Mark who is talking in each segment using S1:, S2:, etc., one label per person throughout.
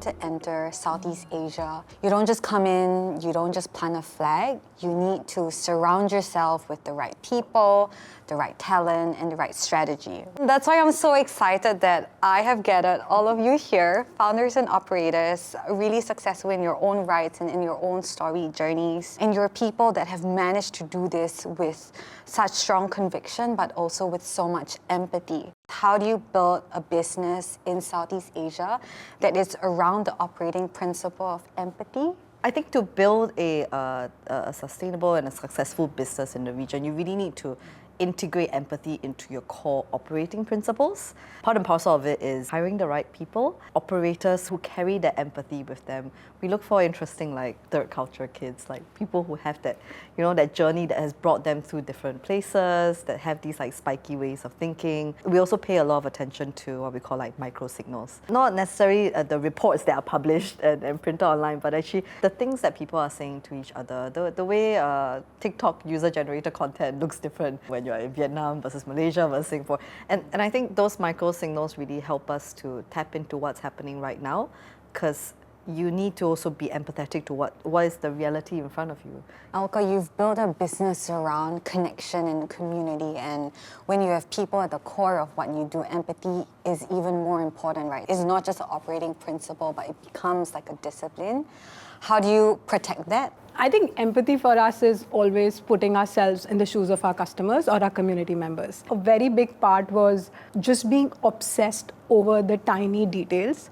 S1: to enter Southeast Asia, you don't just come in, you don't just plant a flag. You need to surround yourself with the right people, the right talent, and the right strategy. That's why I'm so excited that I have gathered all of you here, founders and operators, really successful in your own rights and in your own story journeys. And you're people that have managed to do this with such strong conviction, but also with so much empathy. How do you build a business in Southeast Asia that is around the operating principle of empathy?
S2: I think to build a sustainable and a successful business in the region, you really need to integrate empathy into your core operating principles. Part and parcel of it is hiring the right people, operators who carry that empathy with them. We look for interesting third culture kids, people who have that, that journey that has brought them through different places, that have these spiky ways of thinking. We also pay a lot of attention to what we call micro signals. Not necessarily the reports that are published and printed online, but actually the things that people are saying to each other. The way TikTok user-generated content looks different when you're in Vietnam versus Malaysia versus Singapore. And I think those micro signals really help us to tap into what's happening right now, because you need to also be empathetic to what is the reality in front of you.
S1: Alka, you've built a business around connection and community, and when you have people at the core of what you do, empathy is even more important, right? It's not just an operating principle, but it becomes like a discipline. How do you protect that?
S3: I think empathy for us is always putting ourselves in the shoes of our customers or our community members. A very big part was just being obsessed over the tiny details.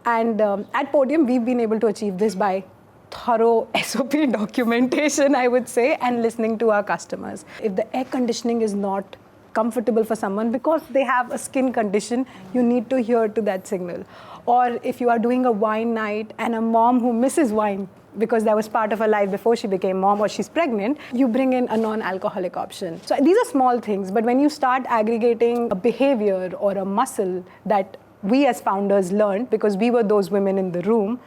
S3: And at Podium, we've been able to achieve this by thorough SOP documentation, I would say, and listening to our customers. If the air conditioning is not comfortable for someone because they have a skin condition, you need to hear to that signal. Or if you are doing a wine night and a mom who misses wine because that was part of her life before she became mom or she's pregnant, you bring in a non-alcoholic option. So these are small things, but when you start aggregating a behavior or a muscle that we as founders learned because we were those women in the room,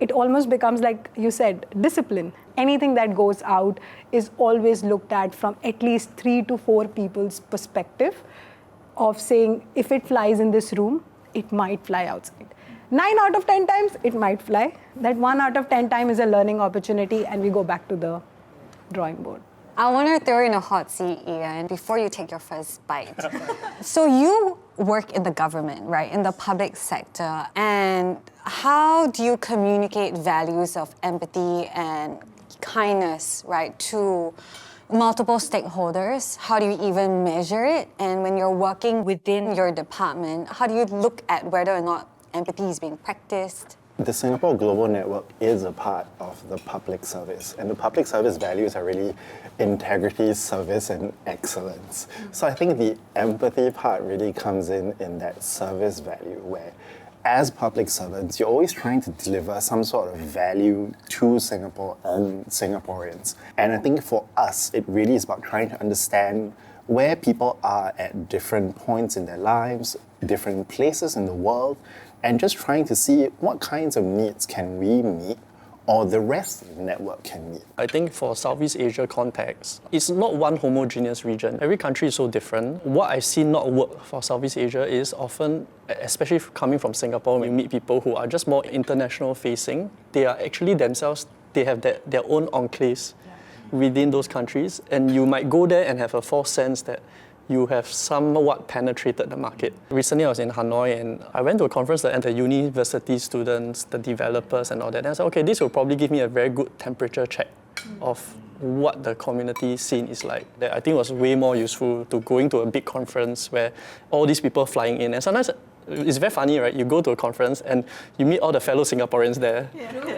S3: it almost becomes, like you said, discipline. Anything that goes out is always looked at from at least 3 to 4 people's perspective of saying, if it flies in this room, it might fly outside. 9 out of 10 times, it might fly. That 1 out of 10 times is a learning opportunity, and we go back to the drawing board.
S1: I want to throw in a hot seat, Ian, before you take your first bite. So you work in the government, right, in the public sector, and how do you communicate values of empathy and kindness, right, to multiple stakeholders? How do you even measure it? And when you're working within your department, how do you look at whether or not empathy is being practiced?
S4: The Singapore Global Network is a part of the public service, and the public service values are really integrity, service, and excellence. So I think the empathy part really comes in that service value, where as public servants, you're always trying to deliver some sort of value to Singapore and Singaporeans. And I think for us, it really is about trying to understand where people are at different points in their lives, different places in the world, and just trying to see what kinds of needs can we meet or the rest of the network can meet.
S5: I think for Southeast Asia context, it's not one homogeneous region. Every country is so different. What I see not work for Southeast Asia is often, especially coming from Singapore, when you meet people who are just more international facing, they are actually themselves, they have their own enclaves within those countries, and you might go there and have a false sense that you have somewhat penetrated the market. Recently I was in Hanoi and I went to a conference that the university students, the developers and all that. And I said, okay, this will probably give me a very good temperature check of what the community scene is like. That I think was way more useful to going to a big conference where all these people flying in. And sometimes it's very funny, right? You go to a conference and you meet all the fellow Singaporeans there,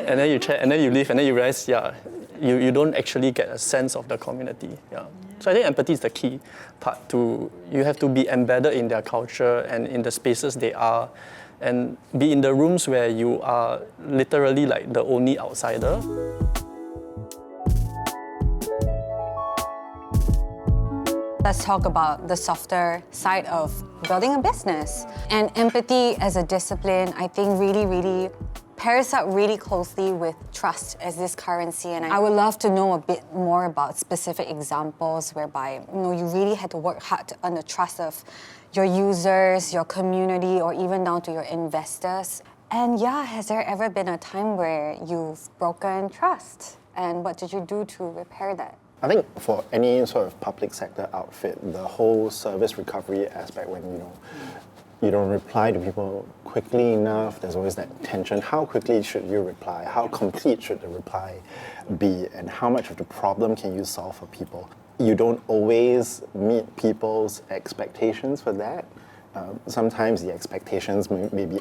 S5: and then you chat, and then you leave, and then you realize, you don't actually get a sense of the community. So I think empathy is the key part. You have to be embedded in their culture and in the spaces they are, and be in the rooms where you are literally like the only outsider.
S1: Let's talk about the softer side of building a business. And empathy as a discipline, I think really pairs up really closely with trust as this currency. And I would love to know a bit more about specific examples whereby you really had to work hard to earn the trust of your users, your community, or even down to your investors. And yeah, has there ever been a time where you've broken trust? And what did you do to repair that?
S4: I think for any sort of public sector outfit, the whole service recovery aspect, when you don't reply to people quickly enough, there's always that tension. How quickly should you reply? How complete should the reply be? And how much of the problem can you solve for people? You don't always meet people's expectations for that. Sometimes the expectations may be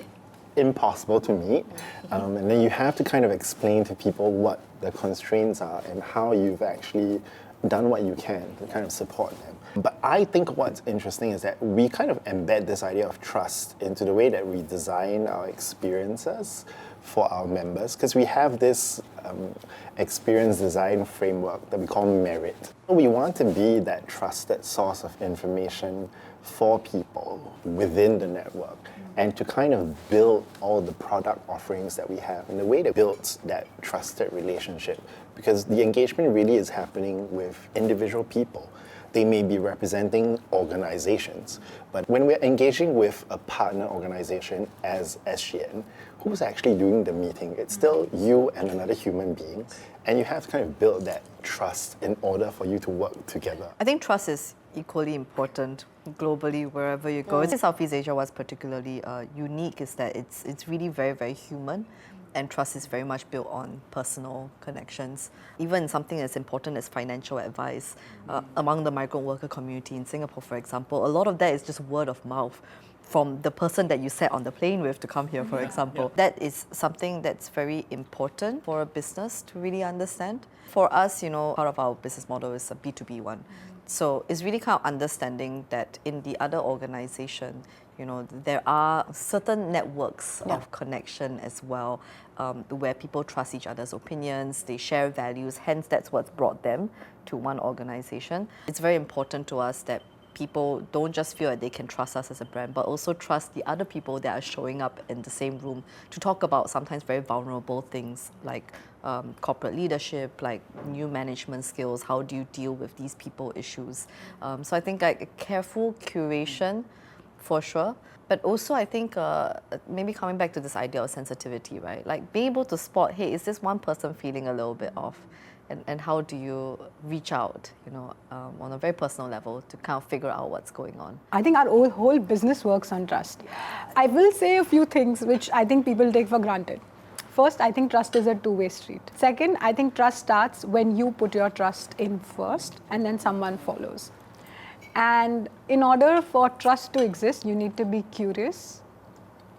S4: impossible to meet. And then you have to kind of explain to people what the constraints are and how you've actually done what you can to kind of support them. But I think what's interesting is that we kind of embed this idea of trust into the way that we design our experiences for our members, because we have this experience design framework that we call merit. We want to be that trusted source of information for people within the network, and to kind of build all the product offerings that we have in a way that builds that trusted relationship, because the engagement really is happening with individual people. They may be representing organizations, but when we're engaging with a partner organization as SGN, who's actually doing the meeting? It's still you and another human being, and you have to kind of build that trust in order for you to work together.
S2: I think trust is equally important globally wherever you go. I think Southeast Asia was particularly unique is that it's really very, very human, and trust is very much built on personal connections. Even something as important as financial advice among the migrant worker community in Singapore, for example, a lot of that is just word of mouth from the person that you sat on the plane with to come here, for example. That is something that's very important for a business to really understand. For us, part of our business model is a B2B one. So it's really kind of understanding that in the other organization, there are certain networks of connection as well, where people trust each other's opinions, they share values, hence that's what's brought them to one organization. It's very important to us that people don't just feel that they can trust us as a brand, but also trust the other people that are showing up in the same room to talk about sometimes very vulnerable things like corporate leadership, like new management skills, how do you deal with these people issues. So I think like a careful curation for sure, but also I think maybe coming back to this idea of sensitivity, right? Like being able to spot, hey, is this one person feeling a little bit off? And how do you reach out, on a very personal level to kind of figure out what's going on?
S3: I think our whole business works on trust. I will say a few things which I think people take for granted. First, I think trust is a two-way street. Second, I think trust starts when you put your trust in first and then someone follows. And in order for trust to exist, you need to be curious,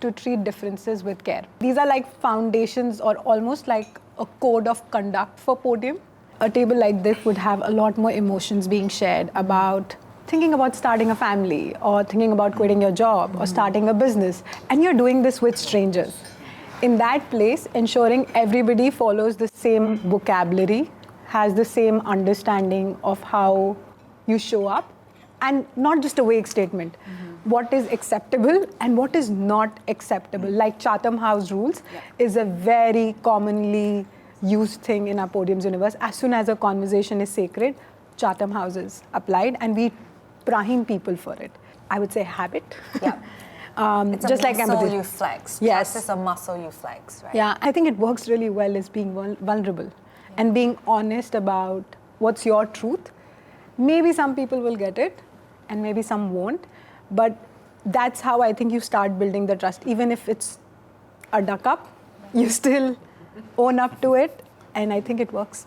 S3: to treat differences with care. These are like foundations or almost like a code of conduct for Podium. A table like this would have a lot more emotions being shared about thinking about starting a family or thinking about quitting your job or starting a business, and you're doing this with strangers. In that place, ensuring everybody follows the same vocabulary, has the same understanding of how you show up, and not just a vague statement. What is acceptable and what is not acceptable. Like Chatham House rules is a very commonly used thing in our Podium's universe. As soon as a conversation is sacred, Chatham House is applied, and we prime people for it. I would say habit.
S1: Yeah. It's
S3: just
S1: a
S3: like
S1: muscle
S3: empathy.
S1: you flex.
S3: Yes.
S1: Trust is a muscle you flex, right?
S3: Yeah, I think it works really well as being vulnerable and being honest about what's your truth. Maybe some people will get it and maybe some won't, but that's how I think you start building the trust. Even if it's a duck up, you still own up to it, and I think it works.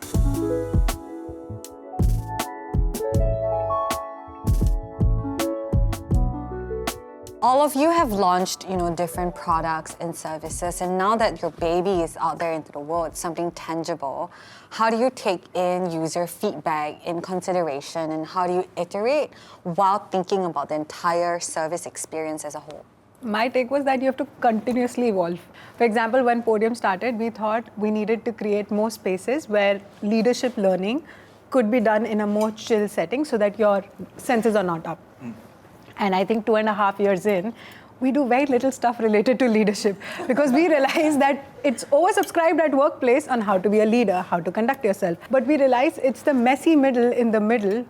S1: All of you have launched, different products and services, and now that your baby is out there into the world, it's something tangible. How do you take in user feedback in consideration, and how do you iterate while thinking about the entire service experience as a whole?
S3: My take was that you have to continuously evolve. For example, when Podium started, we thought we needed to create more spaces where leadership learning could be done in a more chill setting so that your senses are not up. And I think 2.5 years in, we do very little stuff related to leadership because we realize that it's oversubscribed at workplace on how to be a leader, how to conduct yourself. But we realize it's the messy middle in the middle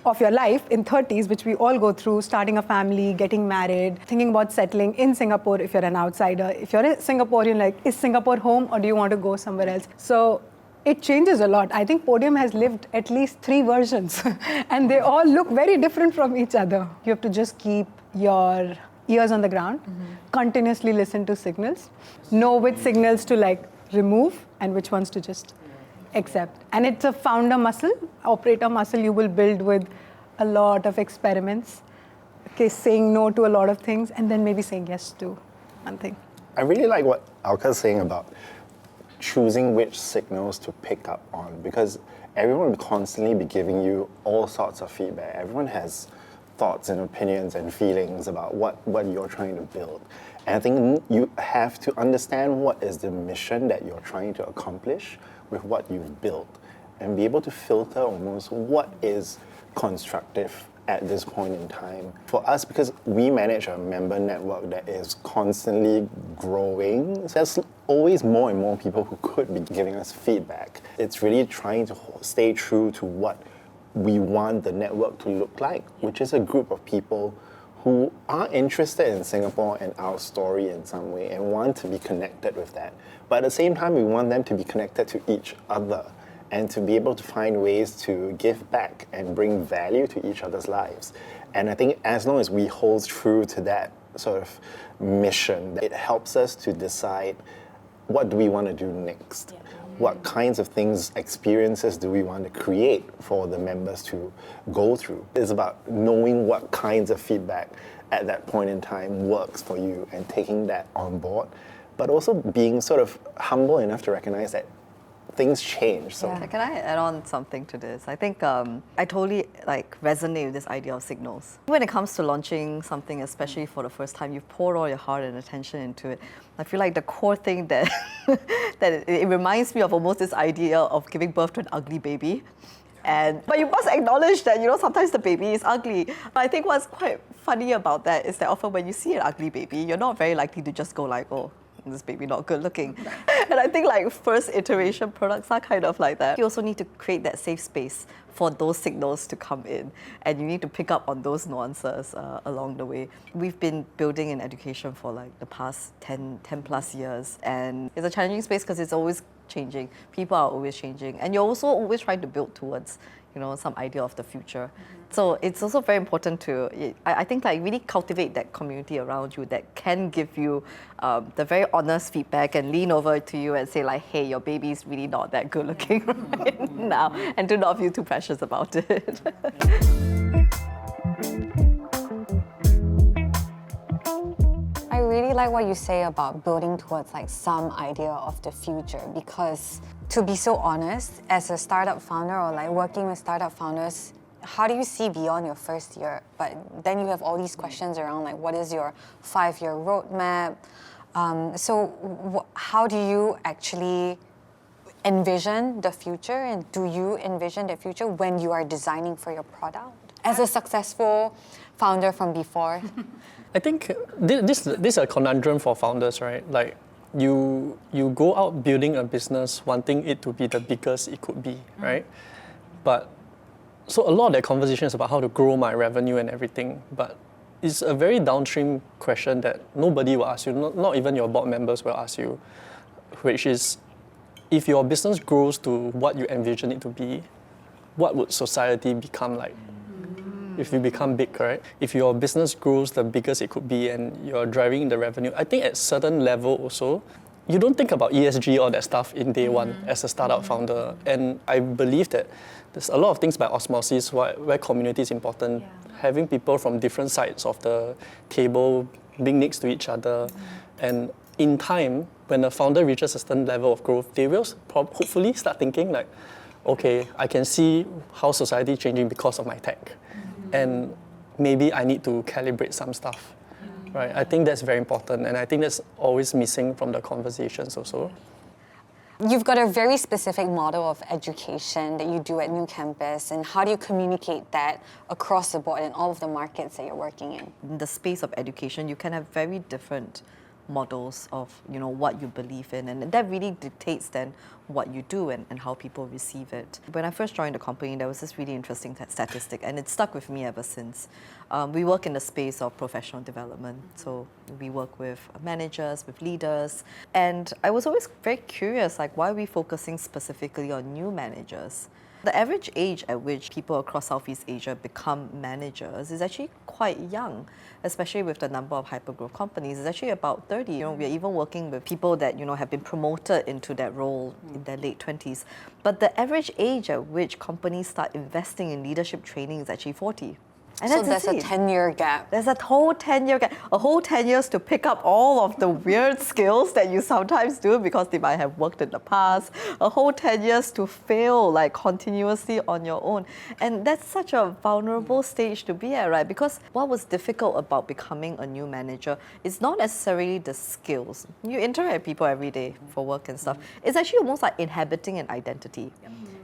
S3: of your life in 30s, which we all go through, starting a family, getting married, thinking about settling in Singapore if you're an outsider. If you're a Singaporean, like, is Singapore home or do you want to go somewhere else? So it changes a lot. I think Podium has lived at least 3 versions and they all look very different from each other. You have to just keep your ears on the ground, continuously listen to signals, know which signals to like remove and which ones to just accept. And it's a founder muscle, operator muscle you will build with a lot of experiments, okay, saying no to a lot of things and then maybe saying yes to one thing.
S4: I really like what Alka's saying about choosing which signals to pick up on, because everyone will constantly be giving you all sorts of feedback. Everyone has thoughts and opinions and feelings about what you're trying to build. And I think you have to understand what is the mission that you're trying to accomplish with what you've built and be able to filter almost what is constructive at this point in time. For us, because we manage a member network that is constantly growing, so there's always more and more people who could be giving us feedback. It's really trying to stay true to what we want the network to look like, which is a group of people who are interested in Singapore and our story in some way and want to be connected with that. But at the same time, we want them to be connected to each other and to be able to find ways to give back and bring value to each other's lives. And I think as long as we hold true to that sort of mission, it helps us to decide what do we want to do next. What kinds of things, experiences do we want to create for the members to go through? It's about knowing what kinds of feedback at that point in time works for you and taking that on board, but also being sort of humble enough to recognize that things change. So
S2: Can I add on something to this? I think I totally resonate with this idea of signals. When it comes to launching something, especially for the first time, you've poured all your heart and attention into it. I feel like the core thing that it reminds me of almost this idea of giving birth to an ugly baby. But you must acknowledge that, sometimes the baby is ugly. But I think what's quite funny about that is that often when you see an ugly baby, you're not very likely to just go like, oh, this baby not good looking. And I think first iteration products are kind of like that. You also need to create that safe space for those signals to come in, and you need to pick up on those nuances along the way. We've been building in education for the past 10 plus years, and it's a challenging space because it's always changing. People are always changing, and you're also always trying to build towards some idea of the future. So it's also very important to, I think, really cultivate that community around you that can give you the very honest feedback and lean over to you and say hey, your baby's really not that good looking right now, and do not feel too precious about it.
S1: I really like what you say about building towards some idea of the future, because to be so honest, as a startup founder or working with startup founders, how do you see beyond your first year? But then you have all these questions around what is your 5-year roadmap? So how do you actually envision the future, and do you envision the future when you are designing for your product? As a successful founder from before.
S5: I think this is a conundrum for founders, right? You go out building a business wanting it to be the biggest it could be, right? But so a lot of that conversation is about how to grow my revenue and everything, but it's a very downstream question that nobody will ask you, not even your board members will ask you, which is, if your business grows to what you envision it to be, what would society become like? If you become big, right? If your business grows the biggest it could be and you're driving the revenue, I think at certain level also, you don't think about ESG or that stuff in day one as a startup founder. And I believe that there's a lot of things by osmosis where community is important. Having people from different sides of the table being next to each other. And in time, when a founder reaches a certain level of growth, they will hopefully start thinking okay, I can see how society is changing because of my tech. And maybe I need to calibrate some stuff, right? I think that's very important, and I think that's always missing from the conversations also.
S1: You've got a very specific model of education that you do at New Campus, and how do you communicate that across the board in all of the markets that you're working in?
S2: In the space of education, you can have very different models of what you believe in, and that really dictates then what you do and how people receive it. When I first joined the company, there was this really interesting statistic, and it stuck with me ever since. We work in the space of professional development, so we work with managers, with leaders, and I was always very curious, like, why are we focusing specifically on new managers? The average age at which people across Southeast Asia become managers is actually quite young, especially with the number of hypergrowth companies. It's actually about 30. You know, we're even working with people that, you know, have been promoted into that role in their late 20s. But the average age at which companies start investing in leadership training is actually 40. And
S1: So
S2: that's
S1: there's a
S2: insane.
S1: 10-year gap.
S2: There's a whole 10-year gap, a whole 10 years to pick up all of the weird skills that you sometimes do because they might have worked in the past, a whole 10 years to fail like continuously on your own. And that's such a vulnerable stage to be at, right? Because what was difficult about becoming a new manager is not necessarily the skills. You interact with people every day for work and stuff. It's actually almost like inhabiting an identity.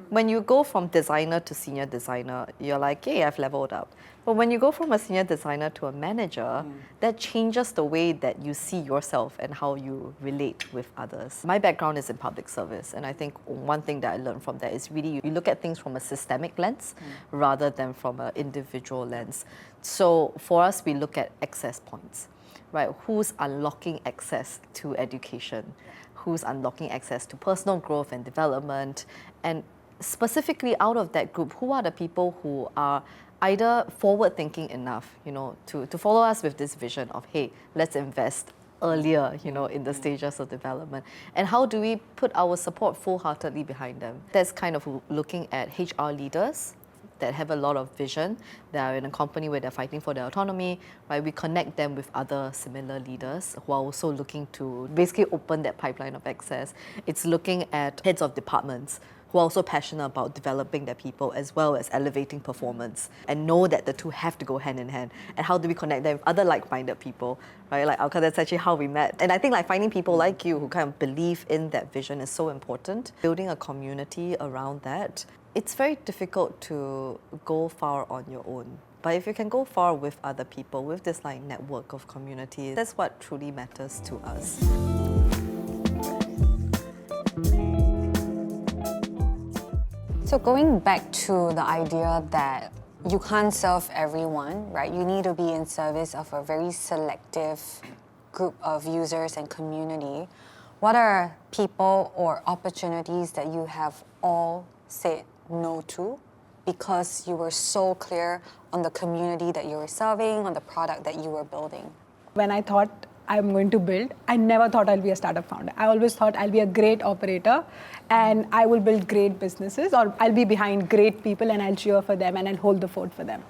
S2: When you go from designer to senior designer, you're like, hey, I've leveled up. But when you go from a senior designer to a manager, that changes the way that you see yourself and how you relate with others. My background is in public service, and I think one thing that I learned from that is really you look at things from a systemic lens rather than from an individual lens. So for us, we look at access points, right? Who's unlocking access to education? Who's unlocking access to personal growth and development? And specifically out of that group, who are the people who are either forward-thinking enough, you know, to follow us with this vision of, hey, let's invest earlier, you know, in the stages of development. And how do we put our support full-heartedly behind them? That's kind of looking at HR leaders that have a lot of vision, that are in a company where they're fighting for their autonomy, right? We connect them with other similar leaders who are also looking to basically open that pipeline of access. It's looking at heads of departments who are also passionate about developing their people as well as elevating performance, and know that the two have to go hand in hand. And how do we connect them with other like-minded people, right? Like Alka, that's actually how we met. And I think like finding people like you who kind of believe in that vision is so important. Building a community around that. It's very difficult to go far on your own. But if you can go far with other people, with this like network of community, that's what truly matters to us.
S1: So going back to the idea that you can't serve everyone, right? You need to be in service of a very selective group of users and community. What are people or opportunities that you have all said no to because you were so clear on the community that you were serving, on the product that you were building?
S3: When I thought I'm going to build, I never thought I'll be a startup founder. I always thought I'll be a great operator and I will build great businesses, or I'll be behind great people and I'll cheer for them and I'll hold the fort for them.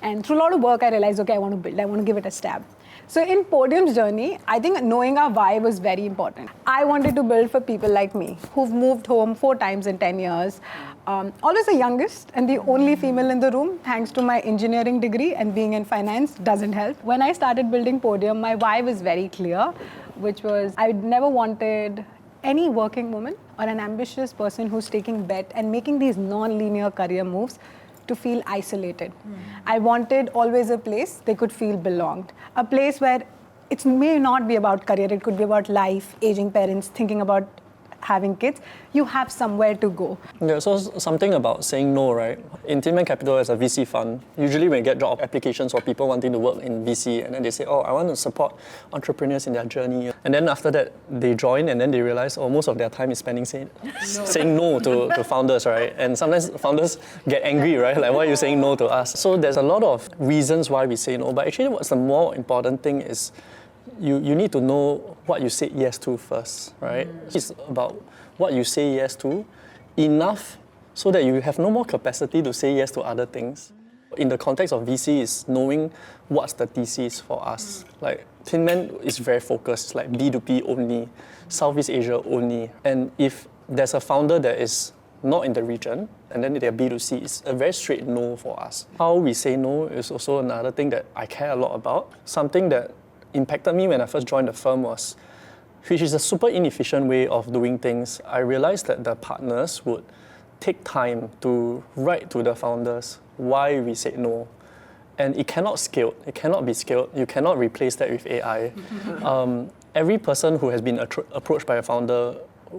S3: And through a lot of work, I realized, okay, I want to build, I want to give it a stab. So in Podium's journey, I think knowing our why was very important. I wanted to build for people like me, who've moved home 4 times in 10 years. Always the youngest and the only female in the room, thanks to my engineering degree, and being in finance doesn't help. When I started building Podium, my why was very clear, which was I never wanted any working woman or an ambitious person who's taking bet and making these non-linear career moves to feel isolated. I wanted always a place they could feel belonged. A place where it may not be about career, it could be about life, aging parents, thinking about having kids. You have somewhere to go.
S5: Yeah, so something about saying no, right? In Tin Man Capital as a VC fund, usually when you get job applications for people wanting to work in VC, and then they say, oh, I want to support entrepreneurs in their journey. And then after that, they join and then they realize, oh, most of their time is spending saying no to founders, right? And sometimes founders get angry, right? Like, why are you saying no to us? So there's a lot of reasons why we say no, but actually what's the more important thing is you need to know what you say yes to first, right? It's about what you say yes to enough so that you have no more capacity to say yes to other things. In the context of VC is knowing what's the thesis for us. Like Tin Man is very focused, it's like B2B only, Southeast Asia only. And if there's a founder that is not in the region, and then they're B2C, it's a very straight no for us. How we say no is also another thing that I care a lot about. Something that impacted me when I first joined the firm was, which is a super inefficient way of doing things, I realized that the partners would take time to write to the founders why we said no. And it cannot scale, it cannot be scaled, you cannot replace that with AI. Every person who has been approached by a founder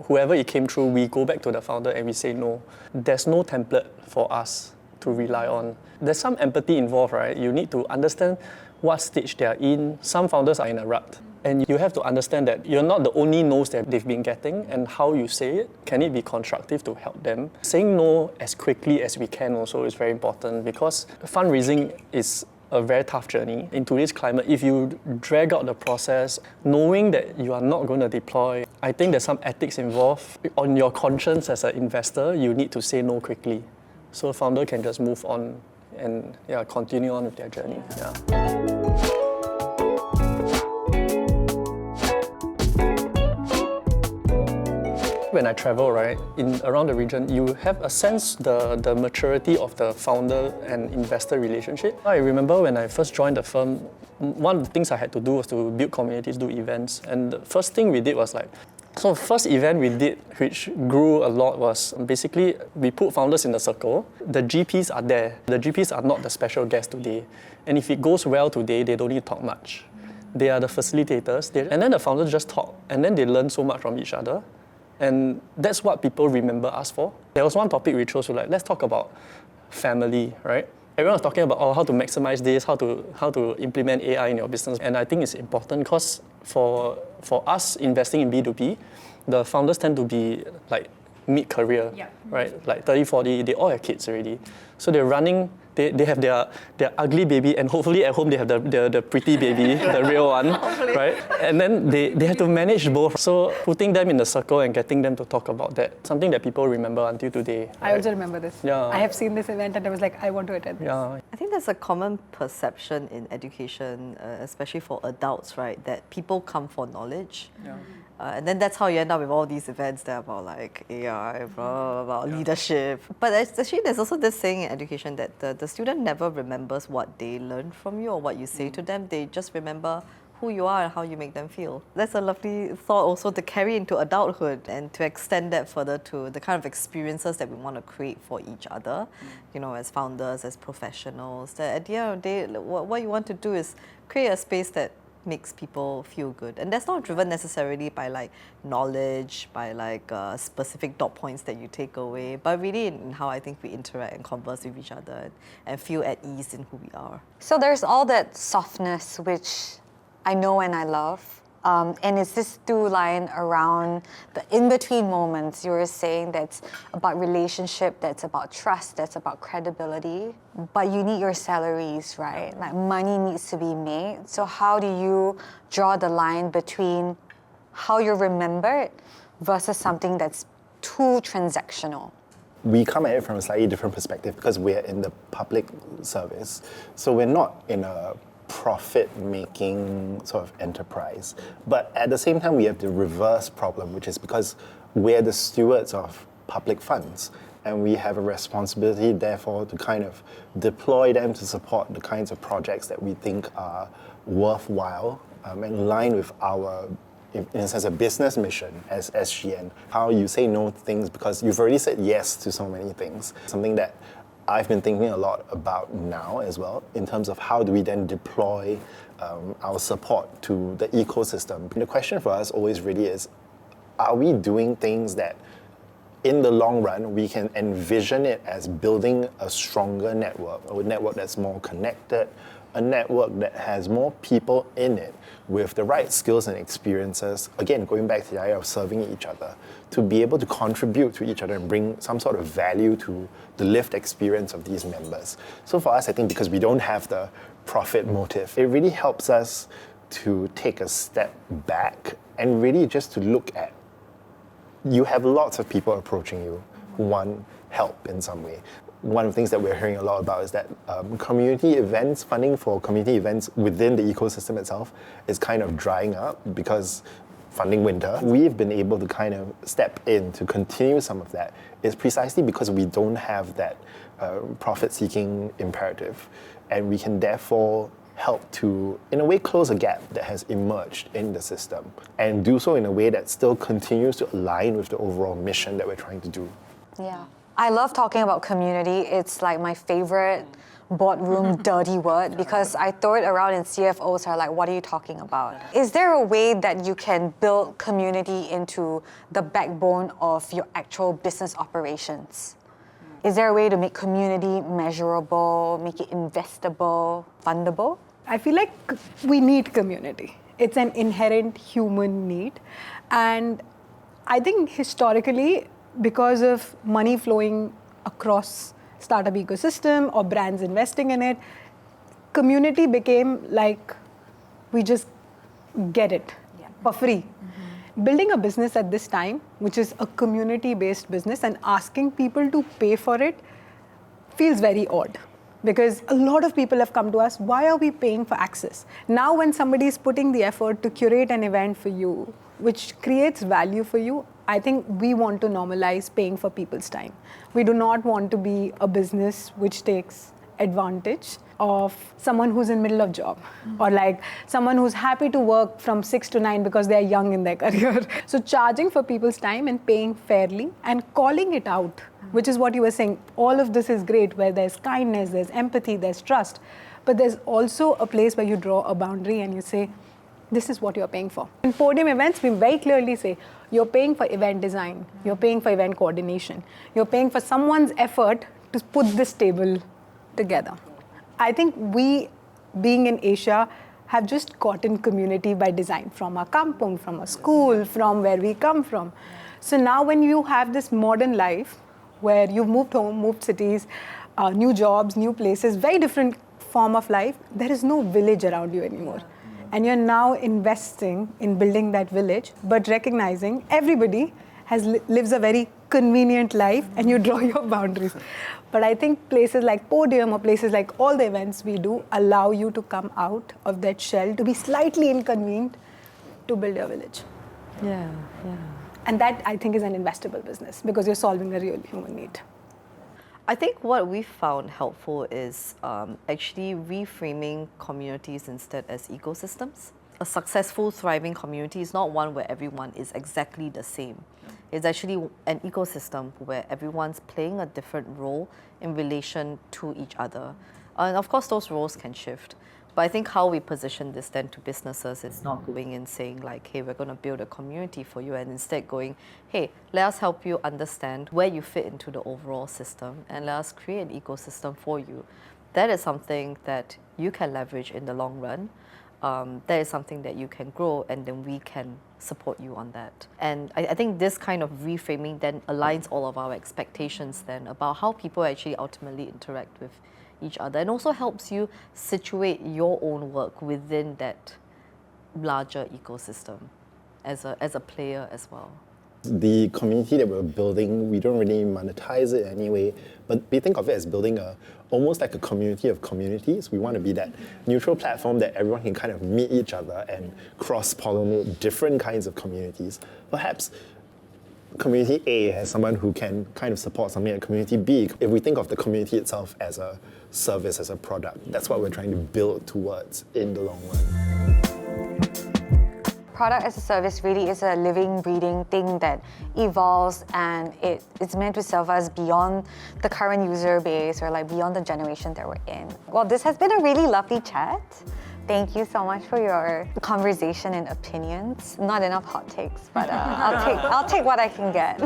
S5: whoever it came through, we go back to the founder and we say no. There's no template for us to rely on. There's some empathy involved, right? You need to understand what stage they are in. Some founders are in a rut. And you have to understand that you're not the only no's that they've been getting, and how you say it, can it be constructive to help them? Saying no as quickly as we can also is very important, because fundraising is a very tough journey. In today's climate, if you drag out the process, knowing that you are not going to deploy, I think there's some ethics involved. On your conscience as an investor, you need to say no quickly. So a founder can just move on and continue on with their journey. When I travel, right, around the region, you have a sense the maturity of the founder and investor relationship. I remember when I first joined the firm, one of the things I had to do was to build communities, do events. And the first thing we did was so first event we did, which grew a lot, was basically we put founders in the circle. The GPs are there. The GPs are not the special guests today. And if it goes well today, they don't need to talk much. They are the facilitators. And then the founders just talk. And then they learn so much from each other. And that's what people remember us for. There was one topic we chose, let's talk about family, right? Everyone was talking about how to maximize this, how to implement AI in your business. And I think it's important because for us investing in B2B, the founders tend to be mid-career, right? 30, 40, they all have kids already. So they're running, they have their ugly baby, and hopefully at home they have the pretty baby, the real one, right? And then they have to manage both. So putting them in the circle and getting them to talk about that, something that people remember until today. Right?
S3: I also remember this.
S5: Yeah.
S3: I have seen this event and I was like, I want to attend this.
S5: Yeah.
S2: I think there's a common perception in education, especially for adults, right, that people come for knowledge.
S5: Yeah.
S2: And then that's how you end up with all these events that are about AI, about leadership. But actually, there's also this saying in education that the student never remembers what they learned from you or what you say to them. They just remember who you are and how you make them feel. That's a lovely thought also to carry into adulthood and to extend that further to the kind of experiences that we want to create for each other, as founders, as professionals. That at the end of the day, what you want to do is create a space that makes people feel good. And that's not driven necessarily by knowledge, by specific dot points that you take away, but really in how I think we interact and converse with each other and feel at ease in who we are.
S1: So there's all that softness, which I know and I love. And it's this through line around the in-between moments. You were saying that's about relationship, that's about trust, that's about credibility. But you need your salaries, right? Money needs to be made. So how do you draw the line between how you're remembered versus something that's too transactional?
S4: We come at it from a slightly different perspective because we're in the public service. So we're not in a profit-making sort of enterprise. But at the same time, we have the reverse problem, which is because we're the stewards of public funds, and we have a responsibility, therefore, to kind of deploy them to support the kinds of projects that we think are worthwhile and in line with our, in a sense, a business mission as SGN. How you say no to things because you've already said yes to so many things. Something that I've been thinking a lot about now as well, in terms of how do we then deploy our support to the ecosystem. The question for us always really is, are we doing things that in the long run we can envision it as building a stronger network, a network that's more connected, a network that has more people in it with the right skills and experiences, again, going back to the idea of serving each other, to be able to contribute to each other and bring some sort of value to the lived experience of these members. So for us, I think because we don't have the profit motive, it really helps us to take a step back and really just to look at, you have lots of people approaching you who want help in some way. One of the things that we're hearing a lot about is that community events, funding for community events within the ecosystem itself is kind of drying up because funding winter. We've been able to kind of step in to continue some of that is precisely because we don't have that profit-seeking imperative. And we can therefore help to, in a way, close a gap that has emerged in the system and do so in a way that still continues to align with the overall mission that we're trying to do.
S1: Yeah. I love talking about community. It's like my favorite boardroom dirty word because I throw it around and CFOs are like, what are you talking about? Is there a way that you can build community into the backbone of your actual business operations? Is there a way to make community measurable, make it investable, fundable?
S3: I feel like we need community. It's an inherent human need. And I think historically, because of money flowing across startup ecosystem or brands investing in it, community became like we just get it for free. Building a business at this time, which is a community-based business, and asking people to pay for it feels very odd. Because a lot of people have come to us, why are we paying for access? Now when somebody is putting the effort to curate an event for you, which creates value for you, I think we want to normalize paying for people's time. We do not want to be a business which takes advantage of someone who's in middle of job or like someone who's happy to work from 6 to 9 because they're young in their career. So charging for people's time and paying fairly and calling it out, which is what you were saying. All of this is great where there's kindness, there's empathy, there's trust, but there's also a place where you draw a boundary and you say, this is what you're paying for. In podium events, we very clearly say, you're paying for event design, you're paying for event coordination, you're paying for someone's effort to put this table together. I think we, being in Asia, have just gotten community by design from our kampung, from our school, from where we come from. So now when you have this modern life, where you've moved home, moved cities, new jobs, new places, very different form of life, there is no village around you anymore. And you're now investing in building that village, but recognizing everybody lives a very convenient life and you draw your boundaries. But I think places like Podium or places like all the events we do allow you to come out of that shell, to be slightly inconvenient to build your village.
S2: Yeah.
S3: And that, I think, is an investable business because you're solving a real human need.
S2: I think what we found helpful is actually reframing communities instead as ecosystems. A successful, thriving community is not one where everyone is exactly the same. It's actually an ecosystem where everyone's playing a different role in relation to each other. And of course, those roles can shift. But I think how we position this then to businesses is not going in saying like, hey, we're going to build a community for you, and instead going, hey, let us help you understand where you fit into the overall system and let us create an ecosystem for you. That is something that you can leverage in the long run. That is something that you can grow, and then we can support you on that. And I think this kind of reframing then aligns all of our expectations then about how people actually ultimately interact with each other, and also helps you situate your own work within that larger ecosystem as a player as well.
S4: The community that we're building, we don't really monetize it anyway, but we think of it as building almost like a community of communities. We want to be that neutral platform that everyone can kind of meet each other and cross-pollinate different kinds of communities. Perhaps community A has someone who can kind of support something at community B. If we think of the community itself as a service, as a product, that's what we're trying to build towards in the long run.
S1: Product as a service really is a living, breathing thing that evolves, and it's meant to serve us beyond the current user base or like beyond the generation that we're in. Well, this has been a really lovely chat. Thank you so much for your conversation and opinions. Not enough hot takes, but I'll take what I can get.